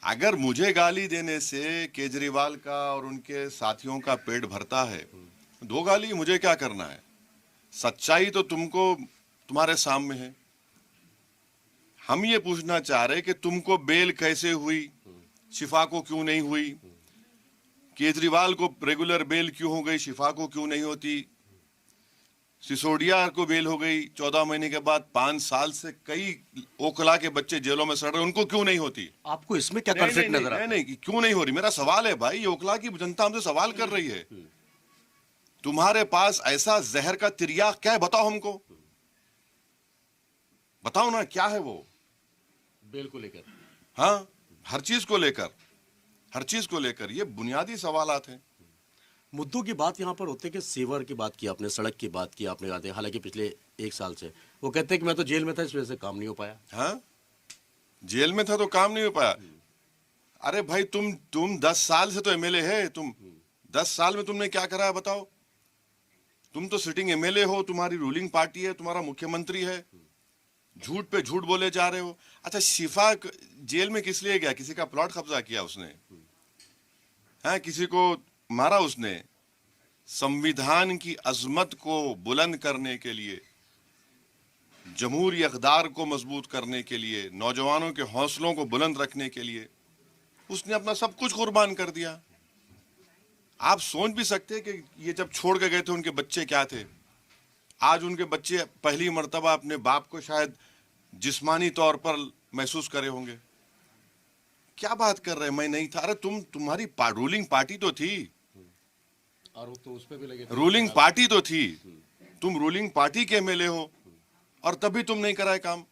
अगर मुझे गाली देने से केजरीवाल का और उनके साथियों का पेट भरता है, दो गाली, मुझे क्या करना है? सच्चाई तो तुमको तुम्हारे सामने है। हम ये पूछना चाह रहे कि तुमको बेल कैसे हुई, शिफा को क्यों नहीं हुई? केजरीवाल को रेगुलर बेल क्यों हो गई, शिफा को क्यों नहीं होती? सिसोदिया को बेल हो गई 14 महीने के बाद, 5 साल से कई ओखला के बच्चे जेलों में सड़ रहे, उनको क्यों नहीं होती? आपको इसमें क्या नहीं नहीं कॉन्फ्लिक्ट नहीं, नजर नहीं, आता है? नहीं, क्यों नहीं हो रही? मेरा सवाल है भाई, ये ओखला की जनता हमसे सवाल कर रही है। तुम्हारे पास ऐसा जहर का तिरिया क्या है, बताओ हमको, बताओ ना क्या है वो? बेल को लेकर हाँ, हर चीज को लेकर, हर चीज को लेकर ये बुनियादी सवालात हैं। मुद्दों की बात यहाँ पर होते हैं कि सीवर की बात की आपने, सड़क की बात की आपने, कहते हैं हालांकि पिछले 1 साल से वो कहते हैं कि मैं तो जेल में था इस वजह से काम नहीं हो पाया। हाँ, जेल में था तो काम नहीं हो पाया। अरे भाई, तुम 10 साल से तो एमएलए है। तुम 10 साल में तुमने क्या करा है बताओ? तुम तो सिटिंग एमएलए हो, तुम्हारी रूलिंग पार्टी है, तुम्हारा मुख्यमंत्री है, झूठ पे झूठ बोले जा रहे हो। अच्छा, शिफा जेल में किस लिए गया? किसी का प्लॉट कब्जा किया उसने? है, किसी को मारा उसने? संविधान की अजमत को बुलंद करने के लिए, जमहूरी इक़्तिदार को मजबूत करने के लिए, नौजवानों के हौसलों को बुलंद रखने के लिए उसने अपना सब कुछ कुर्बान कर दिया। आप सोच भी सकते हैं कि ये जब छोड़ के गए थे उनके बच्चे क्या थे? आज उनके बच्चे पहली मर्तबा अपने बाप को शायद जिस्मानी तौर पर महसूस करे होंगे। क्या बात कर रहे हैं, मैं नहीं था? अरे तुम्हारी रूलिंग पार्टी तो थी, और तो उस पे भी लगे रूलिंग पार्टी तो थी, तुम रूलिंग पार्टी के एमएलए हो और तभी तुम नहीं कराए काम।